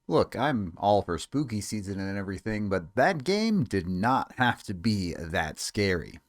Look, I'm all for spooky season and everything, but that game did not have to be that scary.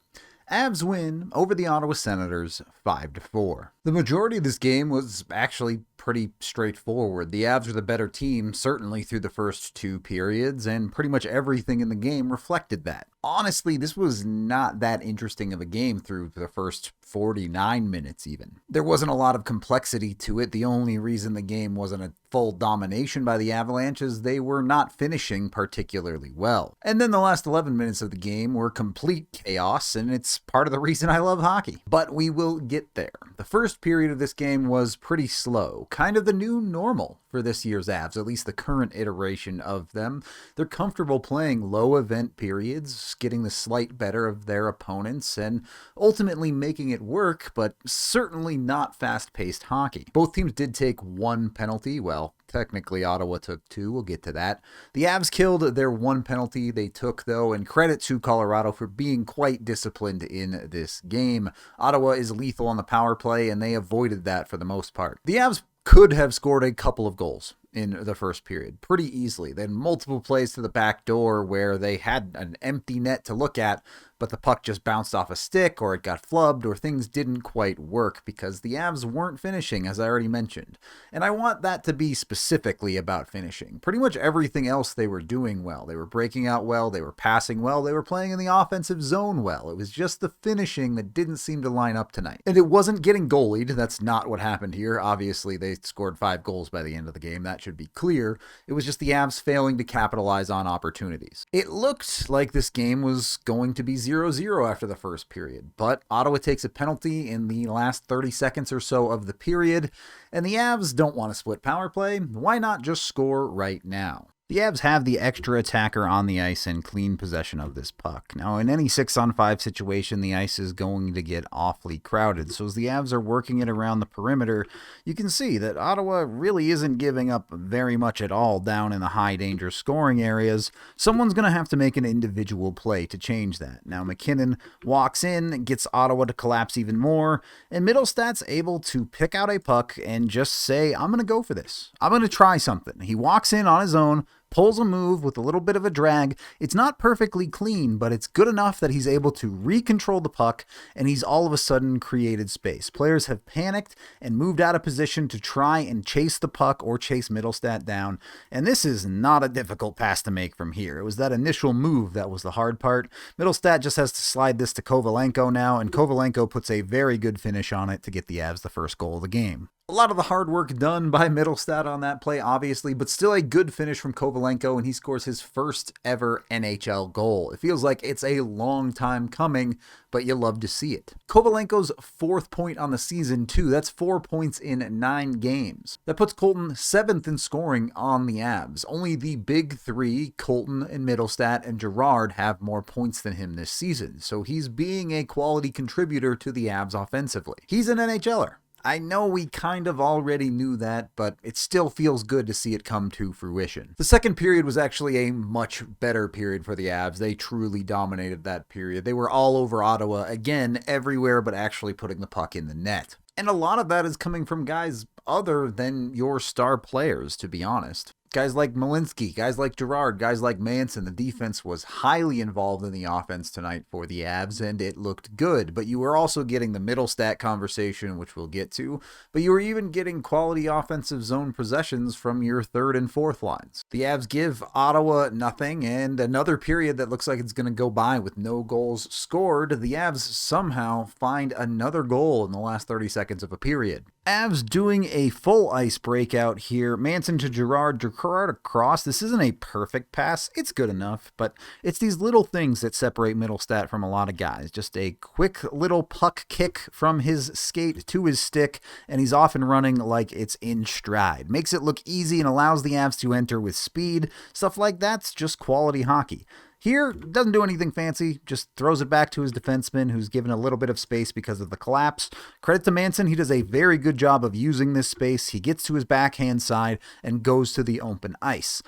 Avs win over the Ottawa Senators 5-4. The majority of this game was actually pretty straightforward. The Avs were the better team, certainly through the first two periods, and pretty much everything in the game reflected that. Honestly, this was not that interesting of a game through the first 49 minutes even. There wasn't a lot of complexity to it. The only reason the game wasn't a full domination by the Avalanche is they were not finishing particularly well. And then the last 11 minutes of the game were complete chaos, and it's part of the reason I love hockey. But we will get there. The first period of this game was pretty slow, kind of the new normal for this year's Avs, at least the current iteration of them. They're comfortable playing low event periods, getting the slight better of their opponents, and ultimately making it work, but certainly not fast-paced hockey. Both teams did take one penalty. Well, technically Ottawa took two. We'll get to that. The Avs killed their one penalty they took, though, and credit to Colorado for being quite disciplined in this game. Ottawa is lethal on the power play, and they avoided that for the most part. The Avs could have scored a couple of goals in the first period pretty easily. Then multiple plays to the back door where they had an empty net to look at, but the puck just bounced off a stick, or it got flubbed, or things didn't quite work because the Avs weren't finishing, as I already mentioned. And I want that to be specifically about finishing. Pretty much everything else they were doing well. They were breaking out well, they were passing well, they were playing in the offensive zone well. It was just the finishing that didn't seem to line up tonight. And it wasn't getting goalied. That's not what happened here. Obviously, they scored 5 goals by the end of the game. That should be clear. It was just the Avs failing to capitalize on opportunities. It looked like this game was going to be 0-0 after the first period, but Ottawa takes a penalty in the last 30 seconds or so of the period, and the Avs don't want to split power play. Why not just score right now? The Avs have the extra attacker on the ice and clean possession of this puck. Now, in any 6-on-5 situation, the ice is going to get awfully crowded, so as the Avs are working it around the perimeter, you can see that Ottawa really isn't giving up very much at all down in the high-danger scoring areas. Someone's going to have to make an individual play to change that. Now, MacKinnon walks in, gets Ottawa to collapse even more, and Mittelstat's able to pick out a puck and just say, I'm going to go for this. I'm going to try something. He walks in on his own, pulls a move with a little bit of a drag. It's not perfectly clean, but it's good enough that he's able to recontrol the puck, and he's all of a sudden created space. Players have panicked and moved out of position to try and chase the puck or chase Middlestat down, and this is not a difficult pass to make from here. It was that initial move that was the hard part. Middlestat just has to slide this to Kovalenko now, and Kovalenko puts a very good finish on it to get the Avs the first goal of the game. A lot of the hard work done by Middlestat on that play, obviously, but still a good finish from Kovalenko, and he scores his first ever NHL goal. It feels like it's a long time coming, but you love to see it. Kovalenko's 4th point on the season, too. That's 4 points in 9 games. That puts Colton 7th in scoring on the Avs. Only the big three, Colton and Middlestat and Girard, have more points than him this season, so he's being a quality contributor to the Avs offensively. He's an NHLer. I know we kind of already knew that, but it still feels good to see it come to fruition. The second period was actually a much better period for the Avs. They truly dominated that period. They were all over Ottawa, again, everywhere but actually putting the puck in the net. And a lot of that is coming from guys other than your star players, to be honest. Guys like Malinsky, guys like Girard, guys like Manson. The defense was highly involved in the offense tonight for the Avs, and it looked good. But you were also getting the Middlestat conversation, which we'll get to, but you were even getting quality offensive zone possessions from your 3rd and 4th lines. The Avs give Ottawa nothing, and another period that looks like it's going to go by with no goals scored. The Avs somehow find another goal in the last 30 seconds of a period. Avs doing a full ice breakout here. Manson to Girard across. This isn't a perfect pass. It's good enough, but it's these little things that separate Middlestat from a lot of guys. Just a quick little puck kick from his skate to his stick, and he's off and running like it's in stride. Makes it look easy and allows the Avs to enter with speed. Stuff like that's just quality hockey. Here, doesn't do anything fancy, just throws it back to his defenseman, who's given a little bit of space because of the collapse. Credit to Manson, he does a very good job of using this space. He gets to his backhand side and goes to the open ice.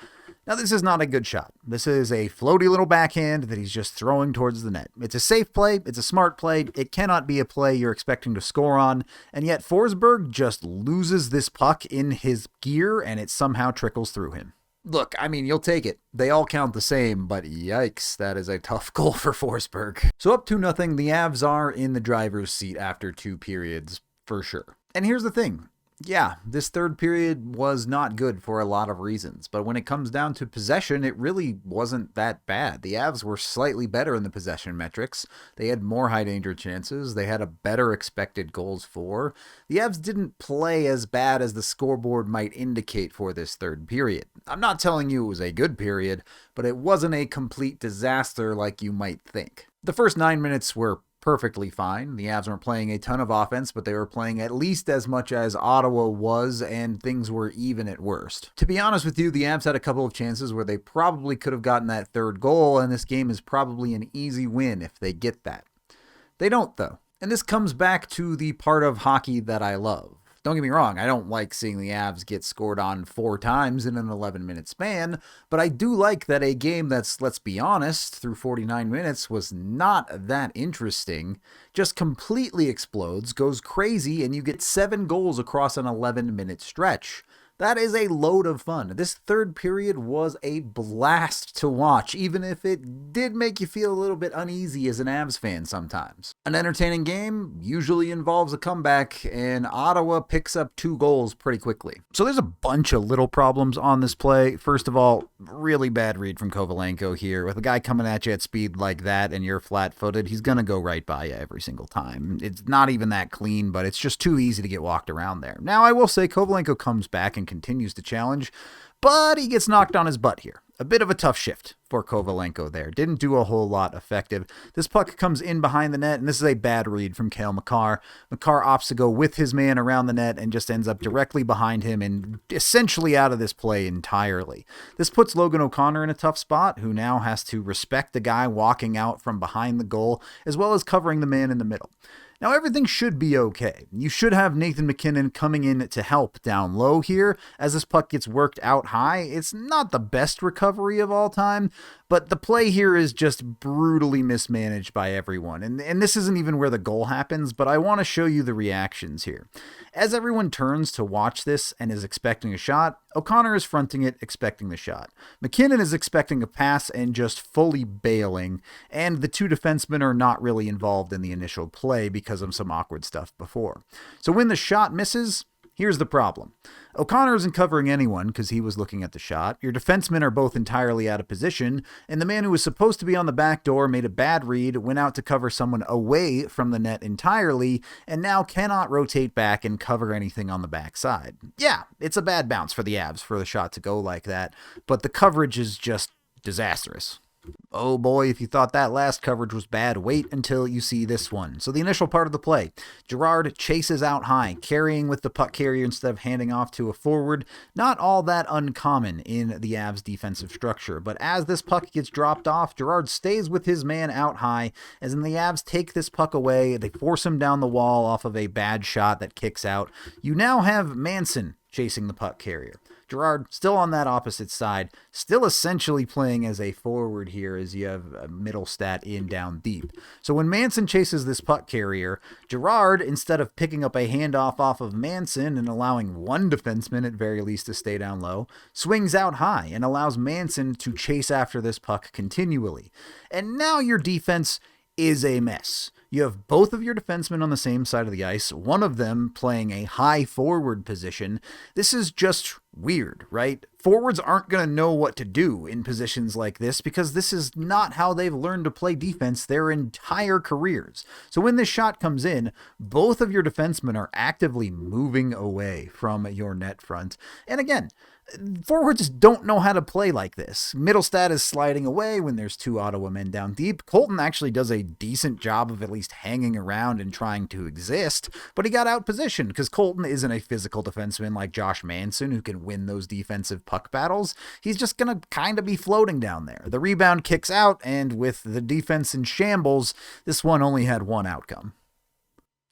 Now, this is not a good shot. This is a floaty little backhand that he's just throwing towards the net. It's a safe play. It's a smart play. It cannot be a play you're expecting to score on, and yet Forsberg just loses this puck in his gear, and it somehow trickles through him. Look, I mean, you'll take it. They all count the same, but yikes, that is a tough goal for Forsberg. So up 2-0, the Avs are in the driver's seat after 2 periods, for sure. And here's the thing. Yeah, this third period was not good for a lot of reasons, but when it comes down to possession, it really wasn't that bad. The Avs were slightly better in the possession metrics. They had more high danger chances. They had a better expected goals for. The Avs didn't play as bad as the scoreboard might indicate for this third period. I'm not telling you it was a good period, but it wasn't a complete disaster like you might think. The first 9 minutes were perfectly fine. The Avs weren't playing a ton of offense, but they were playing at least as much as Ottawa was, and things were even at worst. To be honest with you, the Avs had a couple of chances where they probably could have gotten that third goal, and this game is probably an easy win if they get that. They don't, though. And this comes back to the part of hockey that I love. Don't get me wrong, I don't like seeing the Avs get scored on 4 times in an 11-minute span, but I do like that a game that's, let's be honest, through 49 minutes was not that interesting, just completely explodes, goes crazy, and you get 7 goals across an 11-minute stretch. That is a load of fun. This third period was a blast to watch, even if it did make you feel a little bit uneasy as an Avs fan sometimes. An entertaining game usually involves a comeback, and Ottawa picks up 2 goals pretty quickly. So there's a bunch of little problems on this play. First of all, really bad read from Kovalenko here. With a guy coming at you at speed like that and you're flat-footed, he's going to go right by you every single time. It's not even that clean, but it's just too easy to get walked around there. Now, I will say Kovalenko comes back and continues to challenge, but he gets knocked on his butt here. A bit of a tough shift for Kovalenko there. Didn't do a whole lot effective. This puck comes in behind the net, and this is a bad read from Cale Makar. Makar opts to go with his man around the net and just ends up directly behind him and essentially out of this play entirely. This puts Logan O'Connor in a tough spot, who now has to respect the guy walking out from behind the goal, as well as covering the man in the middle. Now, everything should be okay. You should have Nathan MacKinnon coming in to help down low here as this puck gets worked out high. It's not the best recovery of all time, but the play here is just brutally mismanaged by everyone. And this isn't even where the goal happens, but I want to show you the reactions here. As everyone turns to watch this and is expecting a shot, O'Connor is fronting it, expecting the shot. MacKinnon is expecting a pass and just fully bailing, and the 2 defensemen are not really involved in the initial play because of some awkward stuff before. So when the shot misses, here's the problem. O'Connor isn't covering anyone because he was looking at the shot. Your defensemen are both entirely out of position, and the man who was supposed to be on the back door made a bad read, went out to cover someone away from the net entirely, and now cannot rotate back and cover anything on the backside. Yeah, it's a bad bounce for the Avs for the shot to go like that, but the coverage is just disastrous. Oh boy, if you thought that last coverage was bad, wait until you see this one. So the initial part of the play, Girard chases out high, carrying with the puck carrier instead of handing off to a forward. Not all that uncommon in the Avs defensive structure, but as this puck gets dropped off, Girard stays with his man out high, as in the Avs take this puck away, they force him down the wall off of a bad shot that kicks out. You now have Manson chasing the puck carrier. Girard still on that opposite side, still essentially playing as a forward here as you have Middlestat in down deep. So when Manson chases this puck carrier, Girard, instead of picking up a handoff off of Manson and allowing one defenseman at very least to stay down low, swings out high and allows Manson to chase after this puck continually. And now your defense is a mess. You have both of your defensemen on the same side of the ice, one of them playing a high forward position. This is just weird, right? Forwards aren't going to know what to do in positions like this because this is not how they've learned to play defense their entire careers. So when this shot comes in, both of your defensemen are actively moving away from your net front. And again, forwards don't know how to play like this. Middlestat is sliding away when there's 2 Ottawa men down deep. Colton actually does a decent job of at least hanging around and trying to exist, but he got outpositioned because Colton isn't a physical defenseman like Josh Manson who can win those defensive puck battles. He's just going to kind of be floating down there. The rebound kicks out, and with the defense in shambles, this one only had one outcome.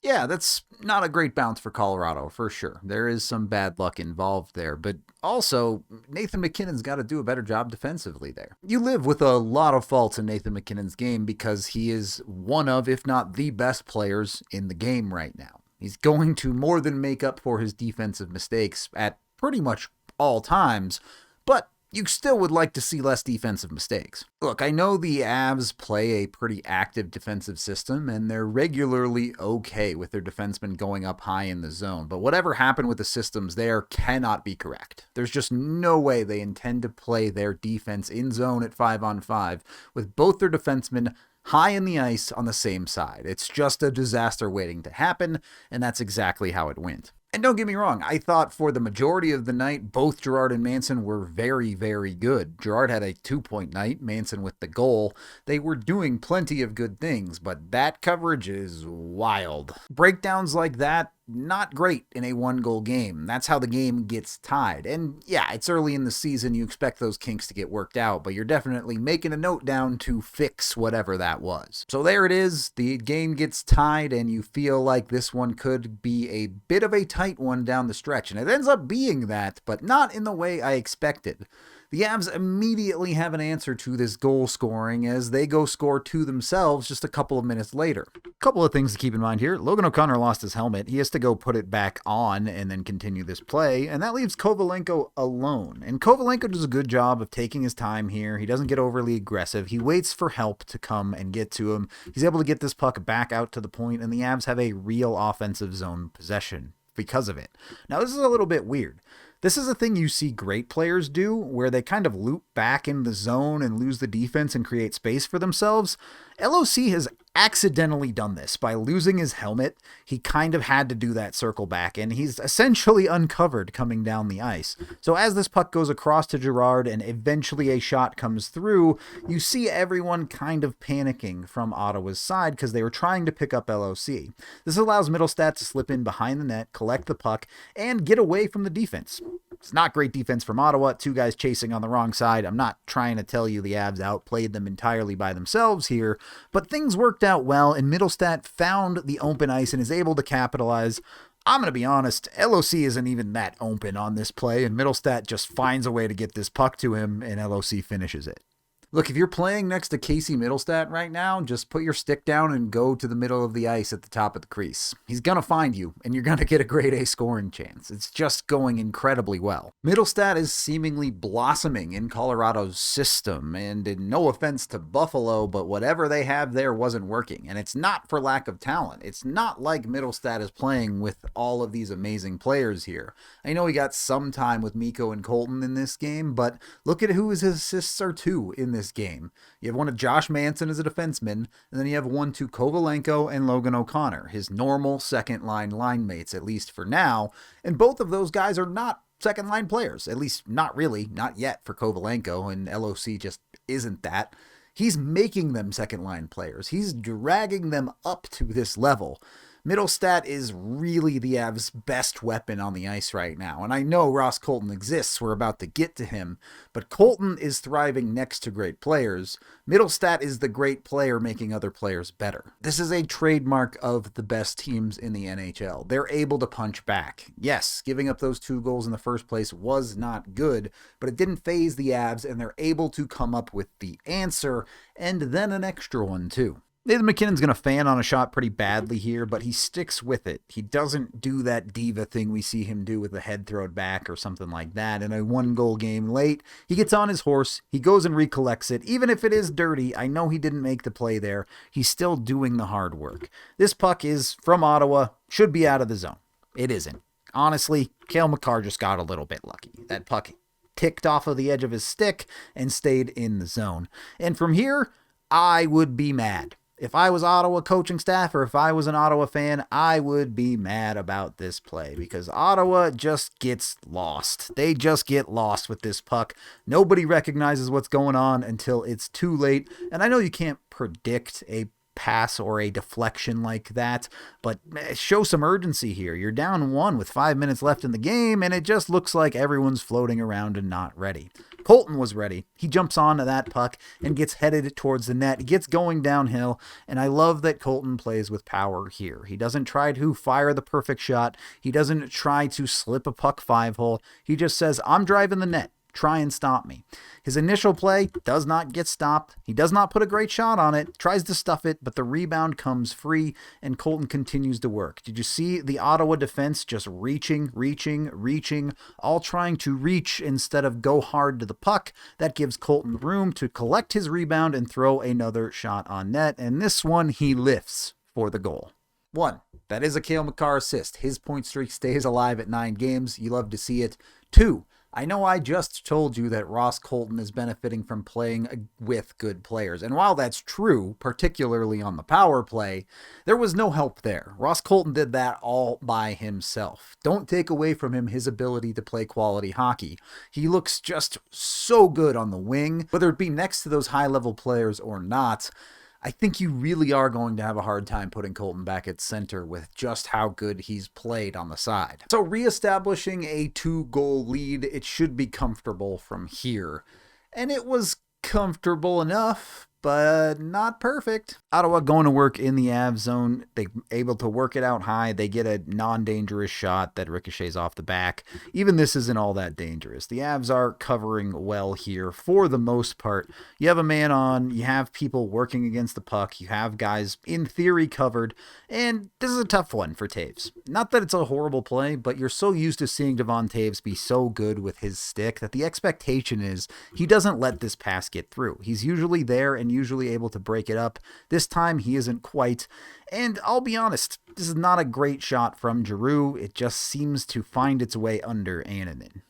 Yeah, that's not a great bounce for Colorado, for sure. There is some bad luck involved there, but also, Nathan MacKinnon's got to do a better job defensively there. You live with a lot of faults in Nathan MacKinnon's game because he is one of, if not the best players in the game right now. He's going to more than make up for his defensive mistakes at pretty much all times, but you still would like to see less defensive mistakes. Look, I know the Avs play a pretty active defensive system, and they're regularly okay with their defensemen going up high in the zone, but whatever happened with the systems there cannot be correct. There's just no way they intend to play their defense in zone at 5-on-5 with both their defensemen high in the ice on the same side. It's just a disaster waiting to happen, and that's exactly how it went. And don't get me wrong, I thought for the majority of the night, both Girard and Manson were very, very good. Girard had a 2-point night, Manson with the goal. They were doing plenty of good things, but that coverage is wild. Breakdowns like that, not great in a 1-goal game. That's how the game gets tied. And yeah, it's early in the season, you expect those kinks to get worked out, but you're definitely making a note down to fix whatever that was. So there it is, the game gets tied, and you feel like this one could be a bit of a tight one down the stretch, and it ends up being that, but not in the way I expected. The Avs immediately have an answer to this goal scoring as they go score 2 themselves just a couple of minutes later. A couple of things to keep in mind here. Logan O'Connor lost his helmet. He has to go put it back on and then continue this play, and that leaves Kovalenko alone. And Kovalenko does a good job of taking his time here. He doesn't get overly aggressive. He waits for help to come and get to him. He's able to get this puck back out to the point, and the Avs have a real offensive zone possession because of it. Now, this is a little bit weird. This is a thing you see great players do, where they kind of loop back in the zone and lose the defense and create space for themselves. LOC has accidentally done this by losing his helmet. He kind of had to do that circle back, and he's essentially uncovered coming down the ice. So as this puck goes across to Girard and eventually a shot comes through, you see everyone kind of panicking from Ottawa's side because they were trying to pick up LOC. This allows Middlestat to slip in behind the net, collect the puck, and get away from the defense. It's not great defense from Ottawa. 2 guys chasing on the wrong side. I'm not trying to tell you the Avs outplayed them entirely by themselves here, but things worked out well, and Middlestat found the open ice and is able to capitalize. I'm going to be honest, LOC isn't even that open on this play, and Middlestat just finds a way to get this puck to him, and LOC finishes it. Look, if you're playing next to Casey Mittelstadt right now, just put your stick down and go to the middle of the ice at the top of the crease. He's going to find you, and you're going to get a grade A scoring chance. It's just going incredibly well. Mittelstadt is seemingly blossoming in Colorado's system, and no offense to Buffalo, but whatever they have there wasn't working, and it's not for lack of talent. It's not like Middlestat is playing with all of these amazing players here. I know he got some time with Mikko and Colton in this game, but look at who his assists are to in this game. You have one to Josh Manson as a defenseman, and then you have one to Kovalenko and Logan O'Connor, his normal second-line line mates, at least for now, and both of those guys are not second-line players, at least not really, not yet for Kovalenko, and LOC just isn't that. He's making them second-line players. He's dragging them up to this level. Middlestat is really the Avs' best weapon on the ice right now, and I know Ross Colton exists, we're about to get to him, but Colton is thriving next to great players. Middlestat is the great player making other players better. This is a trademark of the best teams in the NHL. They're able to punch back. Yes, giving up those 2 goals in the first place was not good, but it didn't faze the Avs, and they're able to come up with the answer, and then an extra one too. Nathan MacKinnon's going to fan on a shot pretty badly here, but he sticks with it. He doesn't do that diva thing we see him do with the head thrown back or something like that. In a 1-goal game late, he gets on his horse, he goes and recollects it. Even if it is dirty, I know he didn't make the play there. He's still doing the hard work. This puck is from Ottawa, should be out of the zone. It isn't. Honestly, Cale Makar just got a little bit lucky. That puck ticked off of the edge of his stick and stayed in the zone. And from here, I would be mad. If I was Ottawa coaching staff or if I was an Ottawa fan, I would be mad about this play because Ottawa just gets lost. They just get lost with this puck. Nobody recognizes what's going on until it's too late. And I know you can't predict a pass or a deflection like that, but show some urgency here. You're down 1 with 5 minutes left in the game, and it just looks like everyone's floating around and not ready. Colton was ready. He jumps onto that puck and gets headed towards the net. He gets going downhill, and I love that Colton plays with power here. He doesn't try to fire the perfect shot. He doesn't try to slip a puck 5-hole. He just says, I'm driving the net. Try and stop me. His initial play does not get stopped. He does not put a great shot on it, tries to stuff it, but the rebound comes free, and Colton continues to work. Did you see the Ottawa defense just reaching, all trying to reach instead of go hard to the puck? That gives Colton room to collect his rebound and throw another shot on net, and this one he lifts for the goal. 1. That is a Cale Makar assist. His point streak stays alive at 9 games. You love to see it. 2. I know I just told you that Ross Colton is benefiting from playing with good players, and while that's true, particularly on the power play, there was no help there. Ross Colton did that all by himself. Don't take away from him his ability to play quality hockey. He looks just so good on the wing, whether it be next to those high-level players or not. I think you really are going to have a hard time putting Colton back at center with just how good he's played on the side. So reestablishing a 2-goal lead, it should be comfortable from here. And it was comfortable enough, but not perfect. Ottawa going to work in the Avs zone. They're able to work it out high. They get a non-dangerous shot that ricochets off the back. Even this isn't all that dangerous. The Avs are covering well here for the most part. You have a man on. You have people working against the puck. You have guys in theory covered. And this is a tough one for Taves. Not that it's a horrible play, but you're so used to seeing Devon Taves be so good with his stick that the expectation is he doesn't let this pass get through. He's usually there and usually able to break it up. This time he isn't quite, and I'll be honest, this is not a great shot from Giroux. It just seems to find its way under Annunen.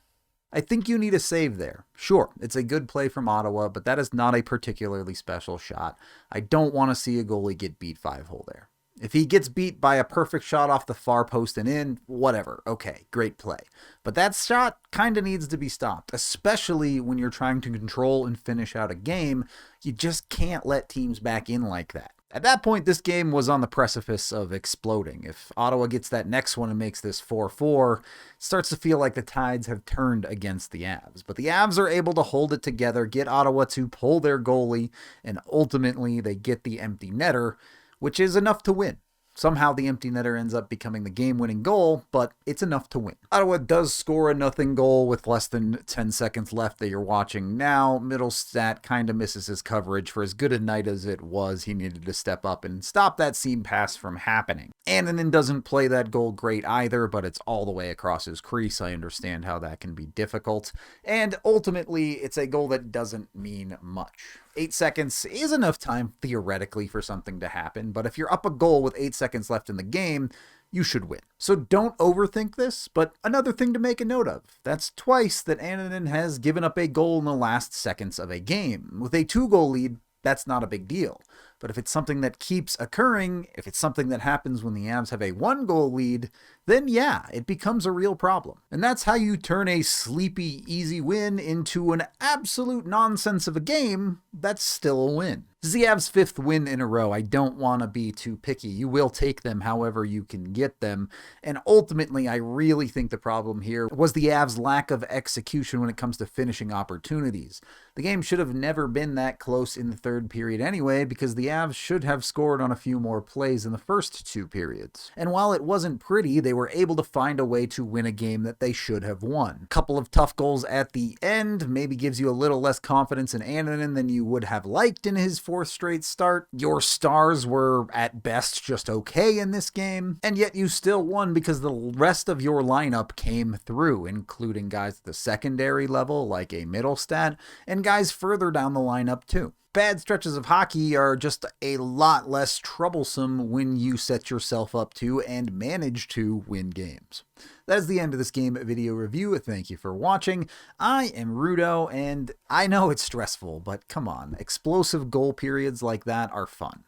I think you need a save there. Sure, it's a good play from Ottawa, but that is not a particularly special shot. I don't want to see a goalie get beat 5-hole there. If he gets beat by a perfect shot off the far post and in, whatever. Okay, great play. But that shot kind of needs to be stopped, especially when you're trying to control and finish out a game. You just can't let teams back in like that. At that point, this game was on the precipice of exploding. If Ottawa gets that next one and makes this 4-4, it starts to feel like the tides have turned against the Avs. But the Avs are able to hold it together, get Ottawa to pull their goalie, and ultimately they get the empty netter, which is enough to win. Somehow the empty netter ends up becoming the game-winning goal, but it's enough to win. Ottawa does score a nothing goal with less than 10 seconds left that you're watching now. Middlestat kind of misses his coverage. For as good a night as it was, he needed to step up and stop that seam pass from happening. Annunen doesn't play that goal great either, but it's all the way across his crease. I understand how that can be difficult. And ultimately, it's a goal that doesn't mean much. 8 seconds is enough time, theoretically, for something to happen, but if you're up a goal with 8 seconds left in the game, you should win. So don't overthink this, but another thing to make a note of. That's twice that Annunen has given up a goal in the last seconds of a game. With a 2-goal lead, that's not a big deal. But if it's something that keeps occurring, if it's something that happens when the Avs have a 1-goal lead, then yeah, it becomes a real problem. And that's how you turn a sleepy, easy win into an absolute nonsense of a game that's still a win. This is the Avs' 5th win in a row. I don't want to be too picky. You will take them however you can get them. And ultimately, I really think the problem here was the Avs' lack of execution when it comes to finishing opportunities. The game should have never been that close in the 3rd period anyway, because the Avs should have scored on a few more plays in the first 2 periods. And while it wasn't pretty, they were able to find a way to win a game that they should have won. A couple of tough goals at the end maybe gives you a little less confidence in Annunen than you would have liked in his 4th straight start. Your stars were at best just okay in this game, and yet you still won because the rest of your lineup came through, including guys at the secondary level like a Middlestat, and guys further down the lineup too. Bad stretches of hockey are just a lot less troublesome when you set yourself up to and manage to win games. That is the end of this game video review. Thank you for watching. I am Rudo, and I know it's stressful, but come on, explosive goal periods like that are fun.